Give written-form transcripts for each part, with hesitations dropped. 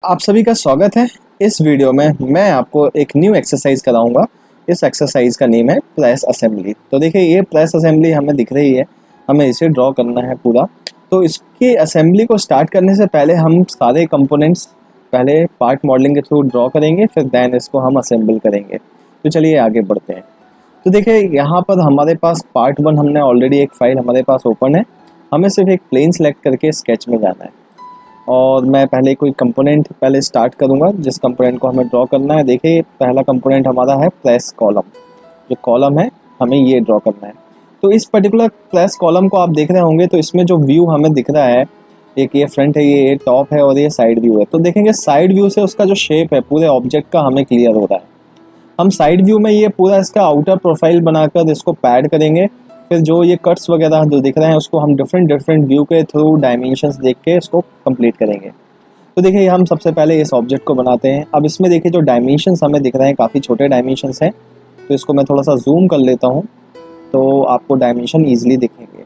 आप सभी का स्वागत है। इस वीडियो में मैं आपको एक न्यू एक्सरसाइज कराऊंगा। इस एक्सरसाइज का नेम है प्रेस असेंबली। तो देखिए ये प्रेस असेंबली हमें दिख रही है, हमें इसे ड्रॉ करना है पूरा। तो इसकी असेंबली को स्टार्ट करने से पहले हम सारे कंपोनेंट्स पहले पार्ट मॉडलिंग के थ्रू ड्रॉ करेंगे, फिर देन इसको हम असेंबल करेंगे। तो चलिए आगे बढ़ते हैं। तो देखिए यहाँ पर हमारे पास पार्ट 1 हमने ऑलरेडी एक फाइल हमारे पास ओपन है। हमें सिर्फ एक प्लेन सेलेक्ट करके स्केच में जाना है और मैं पहले कोई कंपोनेंट पहले स्टार्ट करूंगा जिस कंपोनेंट को हमें ड्रॉ करना है। देखिए पहला कंपोनेंट हमारा है प्रेस कॉलम। जो कॉलम है हमें ये ड्रॉ करना है। तो इस पर्टिकुलर प्रेस कॉलम को आप देख रहे होंगे, तो इसमें जो व्यू हमें दिख रहा है, एक ये फ्रंट है, ये टॉप है और ये साइड व्यू है। तो देखेंगे साइड व्यू से उसका जो शेप है पूरे ऑब्जेक्ट का हमें क्लियर हो रहा है। हम साइड व्यू में ये पूरा इसका आउटर प्रोफाइल बनाकर इसको पैड करेंगे। फिर जो ये कट्स वगैरह जो दिख रहे हैं उसको हम डिफरेंट व्यू के थ्रू डायमेंशंस देख के इसको कंप्लीट करेंगे। तो देखिए हम सबसे पहले इस ऑब्जेक्ट को बनाते हैं। अब इसमें देखिए जो डायमेंशंस हमें दिख रहे हैं काफ़ी छोटे डायमेंशंस हैं, तो इसको मैं थोड़ा सा जूम कर लेता हूँ तो आपको डायमेंशन ईजिली दिखेंगे।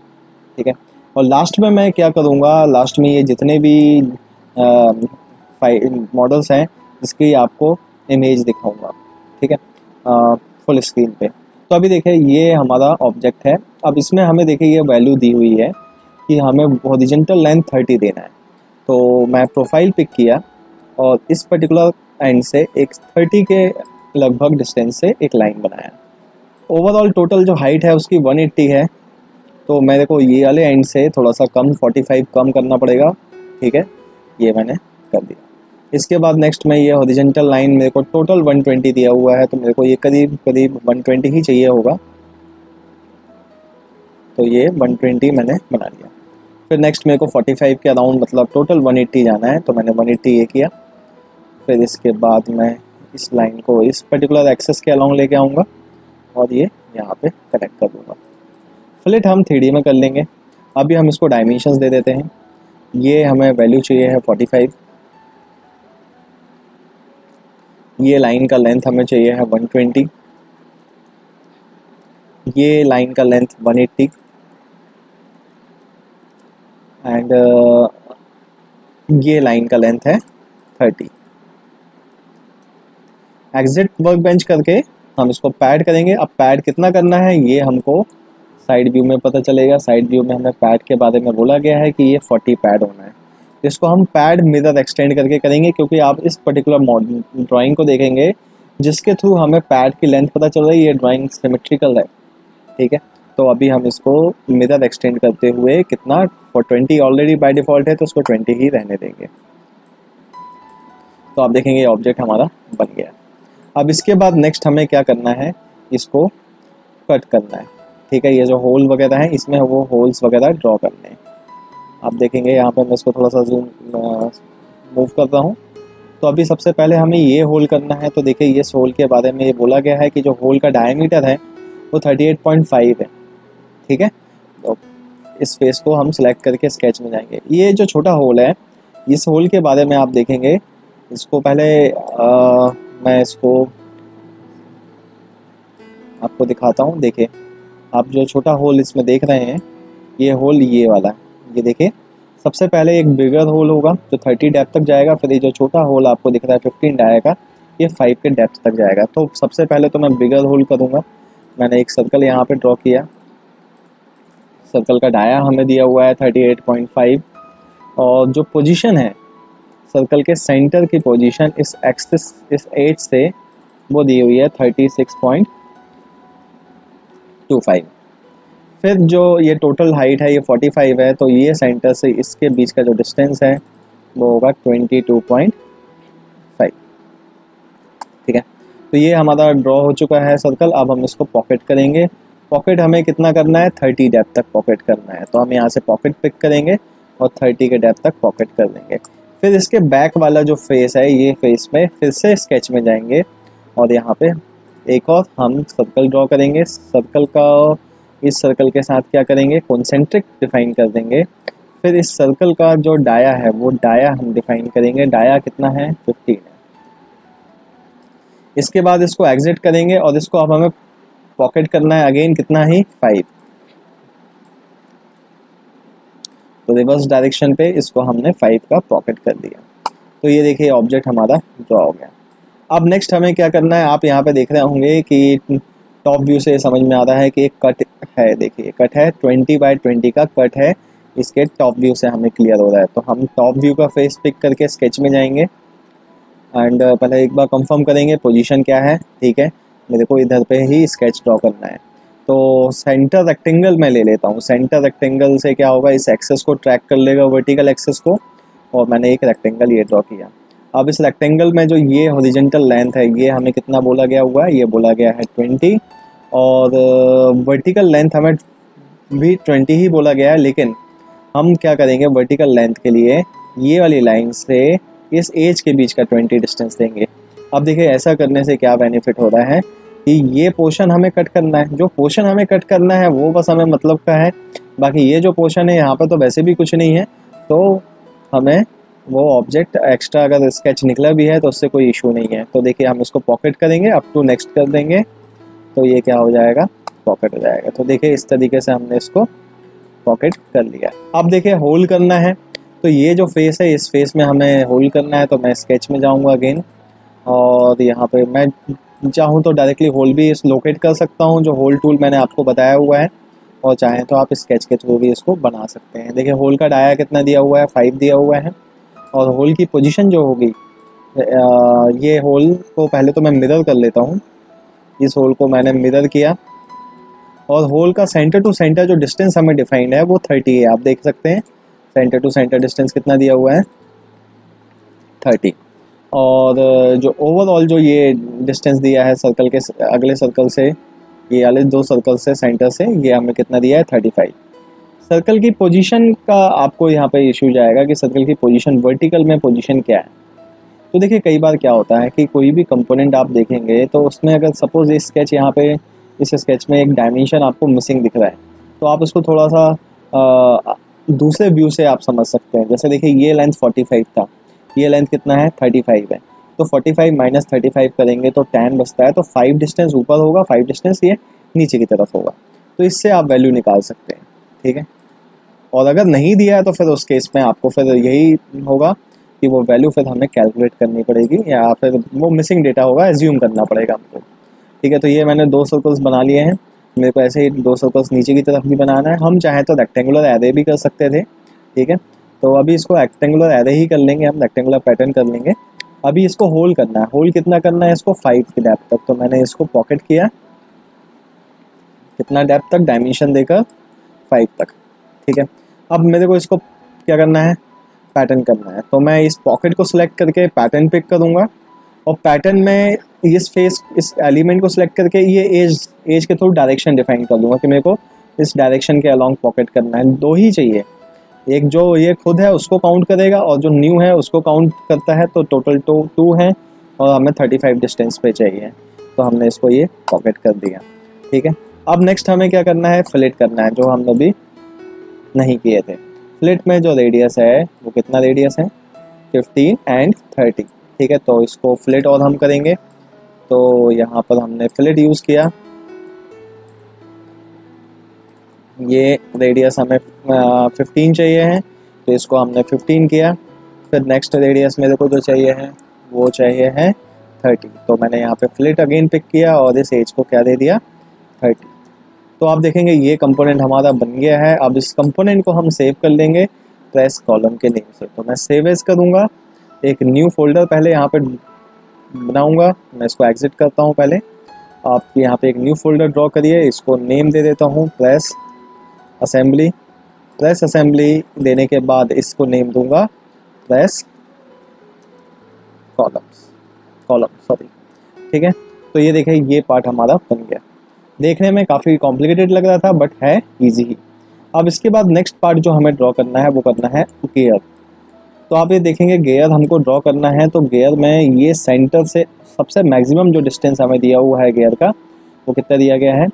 ठीक है, और लास्ट में मैं क्या करूँगा, लास्ट में ये जितने भी मॉडल्स हैं इसकी आपको इमेज दिखाऊँगा। ठीक है, फुल स्क्रीन पे। तो अभी देखिए ये हमारा ऑब्जेक्ट है। अब इसमें हमें देखिए ये वैल्यू दी हुई है कि हमें हॉरिजॉन्टल लेंथ 30 देना है। तो मैं प्रोफाइल पिक किया और इस पर्टिकुलर एंड से एक 30 के लगभग डिस्टेंस से एक लाइन बनाया। ओवरऑल टोटल जो हाइट है उसकी 180 है, तो मेरे को ये वाले एंड से थोड़ा सा कम 45 कम करना पड़ेगा। ठीक है, ये मैंने कर दिया। इसके बाद नेक्स्ट में ये हॉरिजॉन्टल लाइन मेरे को टोटल 120 दिया हुआ है, तो मेरे को ये करीब 120 ही चाहिए होगा। तो ये 120 मैंने बना लिया। फिर नेक्स्ट मेरे को 45 के अराउंड मतलब टोटल 180 जाना है, तो मैंने 180 ये किया। फिर इसके बाद मैं इस लाइन को इस पर्टिकुलर एक्सेस के अलाउंग लेके आऊँगा और ये यहाँ पे कनेक्ट कर दूँगा। फ्लिट हम 3D में कर लेंगे। अभी हम इसको डायमेंशंस दे देते हैं। ये हमें वैल्यू चाहिए है 45। ये लाइन का लेंथ हमें चाहिए है 120। ये लाइन का लेंथ 180 एंड ये लाइन का लेंथ है 30। एग्जिट वर्क बेंच करके हम इसको पैड करेंगे। अब पैड कितना करना है ये हमको साइड व्यू में पता चलेगा। साइड व्यू में हमें पैड के बारे में बोला गया है कि ये 40 पैड होना है। इसको हम पैड मिरर एक्सटेंड करके करेंगे, क्योंकि आप इस पर्टिकुलर ड्राइंग को देखेंगे जिसके थ्रू हमें पैड की लेंथ पता चल रही है। ये ड्राइंग सिमेट्रिकल है। ठीक है, तो अभी हम इसको मिरर एक्सटेंड करते हुए कितना 20 ऑलरेडी बाय डिफ़ॉल्ट है, तो उसको 20 ही रहने देंगे। तो आप देखेंगे ये ऑब्जेक्ट हमारा बन गया। अब इसके बाद नेक्स्ट हमें क्या करना है, इसको कट करना है। ठीक है, ये जो होल वगैरह है इसमें वो होल्स वगैरह ड्रॉ करने हैं। आप देखेंगे यहाँ पे मैं इसको थोड़ा सा जूम मूव करता हूँ। तो अभी सबसे पहले हमें ये होल करना है। तो देखिए इस होल के बारे में ये बोला गया है कि जो होल का डायमीटर है वो 38.5 है। ठीक है, तो इस फेस को हम सिलेक्ट करके स्केच में जाएंगे। ये जो छोटा होल है, इस होल के बारे में आप देखेंगे, इसको पहले मैं इसको आपको दिखाता हूँ। देखिए आप जो छोटा होल इसमें देख रहे हैं, ये होल ये वाला है। ये देखिए सबसे पहले एक बिगर होल होगा जो 30 डेप्थ तक जाएगा। फिर ये जो छोटा होल आपको दिख रहा है 15 जाएगा, ये 5 के डेप्थ तक जाएगा। तो सबसे पहले तो मैं बिगर होल करूँगा। मैंने एक सर्कल यहाँ पे ड्रॉ किया। सर्कल का डाया हमें दिया हुआ है 38.5 और जो पोजीशन है सर्कल के सेंटर की पोजीशन इस एक्सिस इस एज से वो दी हुई है 36.25। फिर जो ये टोटल हाइट है ये 45 है, तो ये सेंटर से इसके बीच का जो डिस्टेंस है वो होगा 22.5। ठीक है, तो ये हमारा ड्रॉ हो चुका है सर्कल। अब हम इसको पॉकेट करेंगे। पॉकेट हमें कितना करना है, 30 डेप्थ तक पॉकेट करना है। तो हम यहाँ से पॉकेट पिक करेंगे और 30 के डेप्थ तक पॉकेट कर देंगे। फिर इसके बैक वाला जो फेस है, ये फेस में फिर से स्केच में जाएंगे और यहाँ पे एक और हम सर्कल ड्रॉ करेंगे। सर्कल का इस सर्कल के साथ क्या करेंगे, कॉन्सेंट्रिक डिफाइन कर देंगे। फिर इस सर्कल का जो डाया है वो डाया हम डिफाइन करेंगे। डाया कितना है, 15 है। इसके बाद इसको एग्जिट करेंगे और इसको अब हमें पॉकेट करना है अगेन कितना ही 5। तो रिवर्स डायरेक्शन पे इसको हमने 5 का पॉकेट कर दिया। तो ये देखिए ऑब्जेक्ट हमारा ड्रॉ हो गया। अब नेक्स्ट हमें क्या करना है, आप यहाँ पे देख रहे होंगे कि टॉप व्यू से समझ में आ रहा है कि एक कट है, देखिए कट है 20x20 का कट है, इसके टॉप व्यू से हमें क्लियर हो रहा है। तो हम टॉप व्यू का फेस पिक करके स्केच में जाएंगे एंड पहले एक बार कंफर्म करेंगे पोजीशन क्या है। ठीक है, मेरे को इधर पे ही स्केच ड्रॉ करना है, तो सेंटर रेक्टेंगल मैं ले लेता हूँ। सेंटर रेक्टेंगल से क्या होगा, इस एक्सेस को ट्रैक कर लेगा, वर्टिकल एक्सेस को, और मैंने एक रेक्टेंगल ये ड्रॉ किया। अब इस रेक्टेंगल में जो ये हॉरिजॉन्टल लेंथ है ये हमें कितना बोला गया हुआ है, ये बोला गया है 20, और वर्टिकल लेंथ हमें भी 20 ही बोला गया है। लेकिन हम क्या करेंगे, वर्टिकल लेंथ के लिए ये वाली लाइन से इस एज के बीच का 20 डिस्टेंस देंगे। अब देखिए ऐसा करने से क्या बेनिफिट हो रहा है कि ये पोर्शन हमें कट करना है, जो पोर्शन हमें कट करना है वो बस हमें मतलब का है, बाकी ये जो पोर्शन है यहाँ पर तो वैसे भी कुछ नहीं है, तो हमें वो ऑब्जेक्ट एक्स्ट्रा अगर स्केच निकला भी है तो उससे कोई इशू नहीं है। तो देखिए हम इसको पॉकेट करेंगे, अप टू नेक्स्ट कर देंगे, तो ये क्या हो जाएगा, पॉकेट हो जाएगा। तो देखिए इस तरीके से हमने इसको पॉकेट कर लिया। अब देखिए होल्ड करना है, तो ये जो फेस है इस फेस में हमें होल्ड करना है। तो मैं स्केच में जाऊंगा अगेन, और यहाँ पे मैं चाहूँ तो डायरेक्टली होल्ड भी इस लोकेट कर सकता हूँ, जो होल्ड टूल मैंने आपको बताया हुआ है, और चाहें तो आप स्केच के थ्रू भी इसको बना सकते हैं। देखिए होल का डाया कितना दिया हुआ है, 5 दिया हुआ है, और होल की पोजीशन जो होगी, ये होल को पहले तो मैं मिरर कर लेता हूँ। इस होल को मैंने मिरर किया, और होल का सेंटर टू सेंटर जो डिस्टेंस हमें डिफाइंड है वो 30 है। आप देख सकते हैं सेंटर टू सेंटर डिस्टेंस कितना दिया हुआ है, 30। और जो ओवरऑल जो ये डिस्टेंस दिया है सर्कल के अगले सर्कल से, ये वाले 2 सर्कल से सेंटर से, ये हमें कितना दिया है, 35। सर्कल की पोजीशन का आपको यहाँ पे इशू जाएगा कि सर्कल की पोजीशन वर्टिकल में पोजीशन क्या है। तो देखिए कई बार क्या होता है कि कोई भी कंपोनेंट आप देखेंगे तो उसमें अगर सपोज इस स्केच यहाँ पे इस स्केच में एक डायमेंशन आपको मिसिंग दिख रहा है, तो आप उसको थोड़ा सा दूसरे व्यू से आप समझ सकते हैं। जैसे देखिए ये लेंथ 45 था, ये लेंथ कितना है, 35 है, तो 45 माइनस 35 करेंगे तो 10 बचता है, तो 5 डिस्टेंस ऊपर होगा, 5 डिस्टेंस ये नीचे की तरफ होगा, तो इससे आप वैल्यू निकाल सकते हैं। ठीक है, और अगर नहीं दिया है तो फिर उस केस में आपको फिर यही होगा कि वो वैल्यू फिर हमें कैलकुलेट करनी पड़ेगी, या फिर वो मिसिंग डेटा होगा, एज्यूम करना पड़ेगा हमको। ठीक है, तो ये मैंने 2 सर्कल्स बना लिए हैं, मेरे को ऐसे ही 2 सर्कल्स नीचे की तरफ भी बनाना है। हम चाहें तो रेक्टेंगुलर एरे भी कर सकते थे। ठीक है, तो अभी इसको रेक्टेंगुलर एरे ही कर लेंगे, हम रेक्टेंगुलर पैटर्न कर लेंगे। अभी इसको होल्ड करना है, होल्ड कितना करना है इसको, 5 की डेप्थ तक। तो मैंने इसको पॉकेट किया, कितना डेप्थ तक, डायमेंशन देकर 5 तक। ठीक है, अब मेरे को इसको क्या करना है, पैटर्न करना है। तो मैं इस पॉकेट को सिलेक्ट करके पैटर्न पिक करूँगा, और पैटर्न में इस फेस इस एलिमेंट को सिलेक्ट करके ये एज के थ्रू डायरेक्शन डिफाइन कर दूंगा कि मेरे को इस डायरेक्शन के अलोंग पॉकेट करना है। 2 ही चाहिए, एक जो ये खुद है उसको काउंट करेगा, और जो न्यू है उसको काउंट करता है, तो टोटल 2 है, और हमें 35 डिस्टेंस पे चाहिए, तो हमने इसको ये पॉकेट कर दिया। ठीक है, अब नेक्स्ट हमें क्या करना है, फिलेट करना है, जो हम अभी नहीं किए थे। फिलेट में जो रेडियस है वो कितना रेडियस है, 15 एंड 30। ठीक है, तो इसको फिलेट और हम करेंगे, तो यहाँ पर हमने फिलेट यूज़ किया, ये रेडियस हमें 15 चाहिए है, तो इसको हमने 15 किया। फिर नेक्स्ट रेडियस मेरे को जो चाहिए है वो चाहिए है 30, तो मैंने यहाँ पे फिलेट अगेन पिक किया और इस एज को क्या दे दिया, 30। तो आप देखेंगे ये कंपोनेंट हमारा बन गया है। अब इस कंपोनेंट को हम सेव कर लेंगे प्रेस कॉलम के नेम से। तो मैं सेव एज करूँगा, एक न्यू फोल्डर पहले यहाँ पे बनाऊँगा, मैं इसको एग्जिट करता हूँ। पहले आप यहाँ पे एक न्यू फोल्डर ड्रॉ करिए, इसको नेम दे देता हूँ प्रेस असेंबली। प्रेस असेंबली देने के बाद इसको नेम दूंगा प्रेस कॉलम सॉरी। ठीक है, तो ये देखें ये पार्ट हमारा बन गया। देखने में काफ़ी कॉम्प्लिकेटेड लग रहा था बट है इजी ही। अब इसके बाद नेक्स्ट पार्ट जो हमें ड्रॉ करना है वो करना है गियर। तो आप ये देखेंगे गियर हमको ड्रॉ करना है, तो गियर में ये सेंटर से सबसे मैक्सिमम जो डिस्टेंस हमें दिया हुआ है गियर का वो कितना दिया गया है,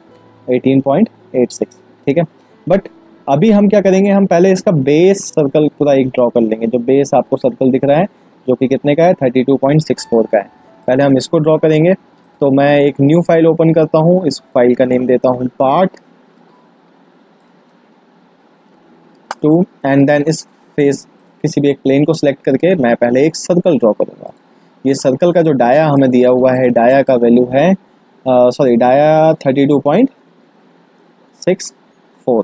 18.86। ठीक है, बट अभी हम क्या करेंगे, हम पहले इसका बेस सर्कल पूरा एक ड्रॉ कर लेंगे। जो बेस आपको सर्कल दिख रहा है जो कि कितने का है, 32.64 का है, पहले हम इसको ड्रॉ करेंगे। तो मैं एक न्यू फाइल ओपन करता हूँ, इस फाइल का नेम देता हूँ पार्ट 2 एंड देन इस फेस किसी भी एक प्लेन को सिलेक्ट करके मैं पहले एक सर्कल ड्रॉ करूँगा। ये सर्कल का जो डाया हमें दिया हुआ है, डाया का वैल्यू है डाया 32.64।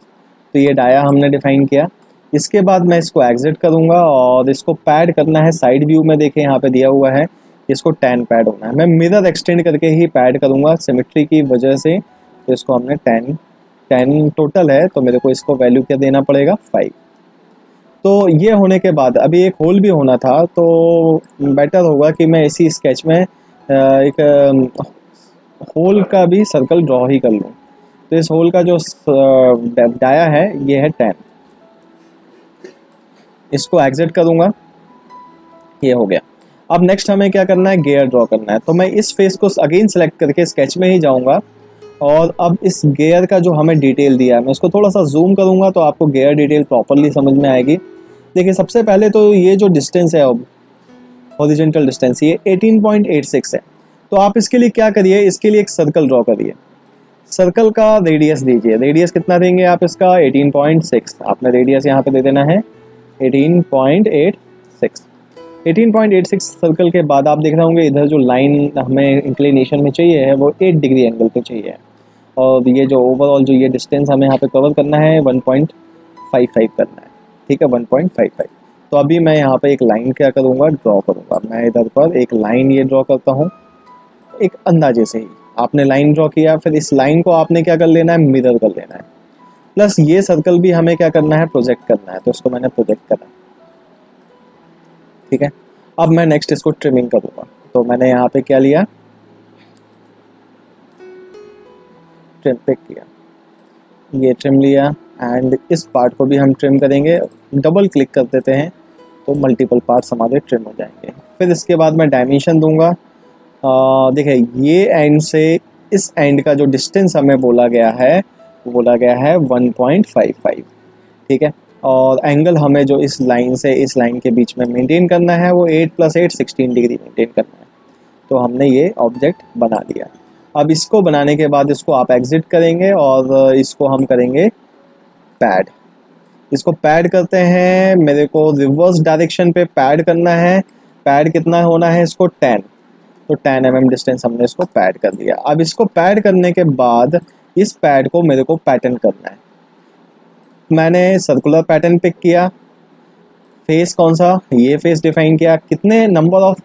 तो ये डाया हमने डिफाइन किया। इसके बाद मैं इसको एग्जिट करूँगा और इसको पैड करना है साइड व्यू में। देखें यहाँ पे दिया हुआ है इसको 10 पैड होना है। मैं मिरर एक्सटेंड करके ही पैड करूँगा सिमेट्री की वजह से। तो इसको हमने 10 टोटल है, तो मेरे को इसको वैल्यू क्या देना पड़ेगा 5। तो ये होने के बाद अभी एक होल भी होना था, तो बेटर होगा कि मैं इसी स्केच में एक होल का भी सर्कल ड्रॉ ही कर लूँ। तो इस होल का जो डाया है ये है 10। इसको एग्जिट करूँगा, ये हो गया। अब नेक्स्ट हमें क्या करना है, गियर ड्रॉ करना है। तो मैं इस फेस को अगेन सेलेक्ट करके स्केच में ही जाऊँगा और अब इस गियर का जो हमें डिटेल दिया है मैं उसको थोड़ा सा जूम करूँगा तो आपको गियर डिटेल प्रॉपरली समझ में आएगी। देखिए सबसे पहले तो ये जो डिस्टेंस है अब हॉरिजॉन्टल डिस्टेंस ये 18.86 है। तो आप इसके लिए क्या करिए, इसके लिए एक सर्कल ड्रॉ करिए। सर्कल का रेडियस दीजिए। रेडियस कितना देंगे आप इसका 18.6। आपने रेडियस यहाँ पे दे देना है 18.86 सर्कल के बाद आप देख रहे होंगे इधर जो लाइन हमें इंक्लिनेशन में चाहिए है वो 8 डिग्री एंगल पे चाहिए। और ये जो ओवरऑल जो ये डिस्टेंस हमें यहाँ पे कवर करना है 1.55 करना है, ठीक है 1.55। तो अभी मैं यहाँ पे एक लाइन क्या करूँगा, ड्रॉ करूँगा। मैं इधर पर एक लाइन ये ड्रॉ करता हूँ एक अंदाजे से ही। आपने लाइन ड्रॉ किया, फिर इस लाइन को आपने क्या कर लेना है, मिरर कर लेना है। प्लस ये सर्कल भी हमें क्या करना है, प्रोजेक्ट करना है। तो इसको मैंने प्रोजेक्ट करा, ठीक है। अब मैं नेक्स्ट इसको ट्रिमिंग करूँगा। तो मैंने यहाँ पे क्या लिया, ट्रिम पिक किया, ये ट्रिम लिया एंड इस पार्ट को भी हम ट्रिम करेंगे। डबल क्लिक कर देते हैं तो मल्टीपल पार्ट्स हमारे ट्रिम हो जाएंगे। फिर इसके बाद मैं डायमेंशन दूंगा। देखिए ये एंड से इस एंड का जो डिस्टेंस हमें बोला गया है वो बोला गया है 1.55, ठीक है। और एंगल हमें जो इस लाइन से इस लाइन के बीच में मेंटेन करना है वो 8 + 8 16 डिग्री मेंटेन करना है। तो हमने ये ऑब्जेक्ट बना लिया। अब इसको बनाने के बाद इसको आप एग्जिट करेंगे और इसको हम करेंगे पैड। इसको पैड करते हैं, मेरे को रिवर्स डायरेक्शन पे पैड करना है। पैड कितना होना है इसको 10। तो 10 mm डिस्टेंस हमने इसको पैड कर दिया। अब इसको पैड करने के बाद इस पैड को मेरे को पैटर्न करना है। मैंने सर्कुलर पैटर्न पिक किया। फेस कौन सा, ये फेस डिफाइन किया। कितने नंबर ऑफ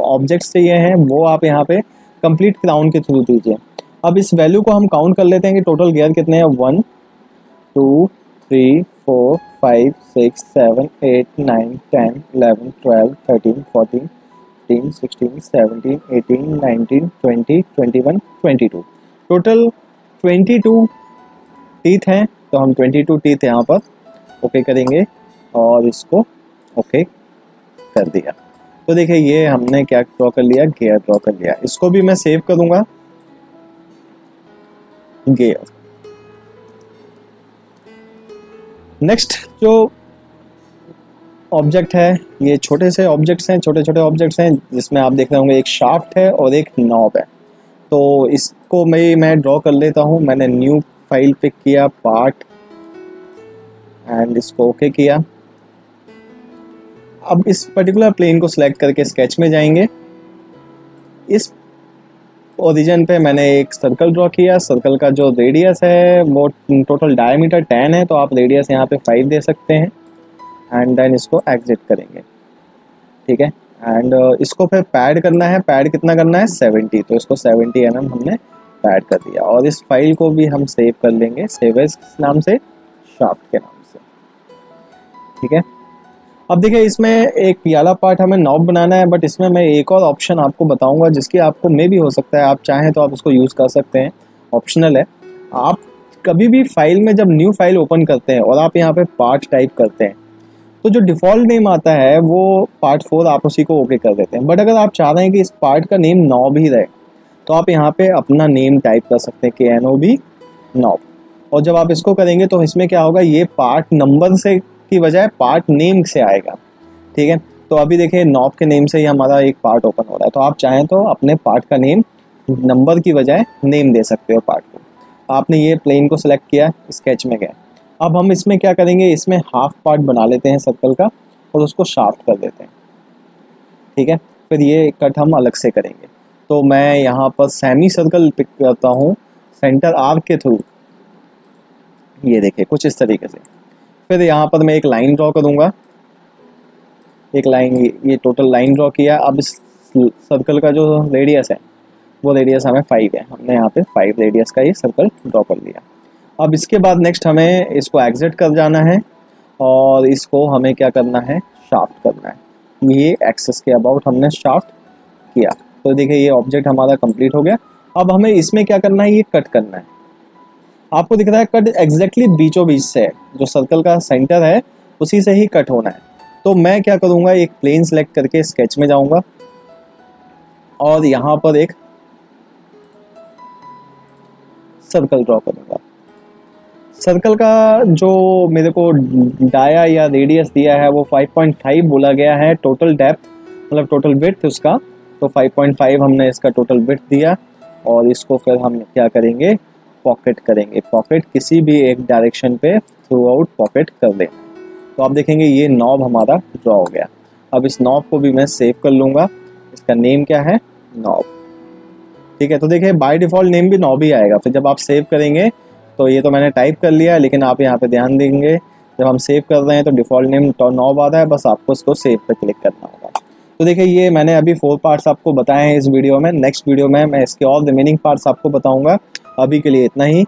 ऑब्जेक्ट्स चाहिए हैं वो आप यहाँ पे कंप्लीट क्राउन के थ्रू दीजिए। अब इस वैल्यू को हम काउंट कर लेते हैं कि टोटल गियर कितने हैं। 1 2 3 4 5 6 7 8 9 10 11 12 13 14 15 16 17 18 19 20 21 22। टोटल 22 टीथ हैं। तो हम 22 टीथ यहाँ पर ओके करेंगे और इसको ओके कर दिया। तो देखिए ये हमने क्या ड्रॉ कर लिया, गियर ड्रॉ कर लिया। इसको भी मैं सेव करूँगा, गियर। नेक्स्ट जो ऑब्जेक्ट है, ये छोटे से ऑब्जेक्ट्स हैं, छोटे छोटे ऑब्जेक्ट्स हैं जिसमें आप देख रहे होंगे एक शाफ्ट है और एक नॉब है। तो इसको मैं ड्रॉ कर लेता हूँ। मैंने न्यू फाइल पिक किया, पार्ट, एंड इसको ओके किया। अब इस पर्टिकुलर प्लेन को सिलेक्ट करके स्केच में जाएंगे। इस ओरिजिन पे मैंने एक सर्कल ड्रॉ किया। सर्कल का जो रेडियस है वो टोटल डायमीटर 10 है, तो आप रेडियस यहाँ पे 5 दे सकते हैं एंड देन इसको एग्जिट करेंगे, ठीक है। एंड इसको फिर पैड करना है। पैड कितना करना है 70। तो इसको 70 mm हमने पैड कर दिया और इस फाइल को भी हम सेव कर लेंगे, सेव एज नाम से, शाफ्ट के नाम से, ठीक है। अब देखिए इसमें एक वाला पार्ट हमें नॉब बनाना है, बट इसमें मैं एक और ऑप्शन आपको बताऊंगा जिसकी आपको मे भी हो सकता है आप चाहें तो आप उसको यूज़ कर सकते हैं, ऑप्शनल है। आप कभी भी फाइल में जब न्यू फाइल ओपन करते हैं और आप यहाँ पे पार्ट टाइप करते हैं तो जो डिफ़ॉल्ट नेम आता है वो पार्ट 4 आप उसी को ओके कर देते हैं। बट अगर आप चाह रहे हैं कि इस पार्ट का नेम नॉब ही रहे तो आप यहाँ पे अपना नेम टाइप कर सकते हैं, KNOB नॉब। और जब आप इसको करेंगे तो इसमें क्या होगा, ये पार्ट नंबर से की बजाय पार्ट नेम से आएगा, ठीक है। तो अभी देखिए नॉब के नेम से ही हमारा एक पार्ट ओपन हो रहा है। तो आप चाहें तो अपने पार्ट का नेम नंबर की बजाय नेम दे सकते हो पार्ट को। आपने ये प्लेन को सिलेक्ट किया, स्केच में गए। अब हम इसमें क्या करेंगे, इसमें हाफ पार्ट बना लेते हैं सर्कल का और उसको शाफ्ट कर देते हैं। ठीक है, फिर ये कट हम अलग से करेंगे। तो मैं यहाँ पर सेमी सर्कल पिक करता हूँ सेंटर आर्क के थ्रू, ये देखिए कुछ इस तरीके से। फिर यहाँ पर मैं एक लाइन ड्रॉ करूँगा, एक लाइन, ये टोटल लाइन ड्रॉ किया। अब इस सर्कल का जो रेडियस है वो रेडियस हमें 5 है, हमने यहाँ पे 5 रेडियस का ये सर्कल ड्रॉ कर लिया। अब इसके बाद नेक्स्ट हमें इसको एग्जिट कर जाना है और इसको हमें क्या करना है, शाफ्ट करना है। ये एक्सेस के अबाउट हमने शाफ्ट किया। तो देखिए ये ऑब्जेक्ट हमारा कंप्लीट हो गया। अब हमें इसमें क्या करना है, ये कट करना है। आपको दिख रहा है कट एग्जैक्टली बीचों बीच से है, जो सर्कल का सेंटर है उसी से ही कट होना है। तो मैं क्या करूँगा, एक प्लेन सेलेक्ट करके स्केच में जाऊँगा और यहाँ पर एक सर्कल ड्रॉ करूँगा। सर्कल का जो मेरे को डाया या रेडियस दिया है वो 5.5 बोला गया है, टोटल डेप्थ मतलब टोटल विड्थ उसका। तो 5.5 हमने इसका टोटल विड्थ दिया और इसको फिर हम क्या करेंगे, पॉकेट करेंगे। पॉकेट किसी भी एक डायरेक्शन पे थ्रू आउट पॉकेट कर दें। तो आप देखेंगे ये नॉब हमारा ड्रॉ हो गया। अब इस नॉब को भी मैं सेव कर लूँगा, इसका नेम क्या है, नॉब। ठीक है, तो देखिए बाय डिफ़ॉल्ट नेम भी नॉब ही आएगा। फिर जब आप सेव करेंगे तो ये तो मैंने टाइप कर लिया, लेकिन आप यहाँ पे ध्यान देंगे जब हम सेव कर रहे हैं तो डिफ़ॉल्ट नेम नॉब आ रहा है, बस आपको इसको सेव पे क्लिक करना होगा। तो देखिए ये मैंने अभी 4 पार्ट्स आपको बताए हैं इस वीडियो में। नेक्स्ट वीडियो में मैं इसके और रिमेनिंग पार्ट्स आपको बताऊँगा। अभी के लिए इतना ही।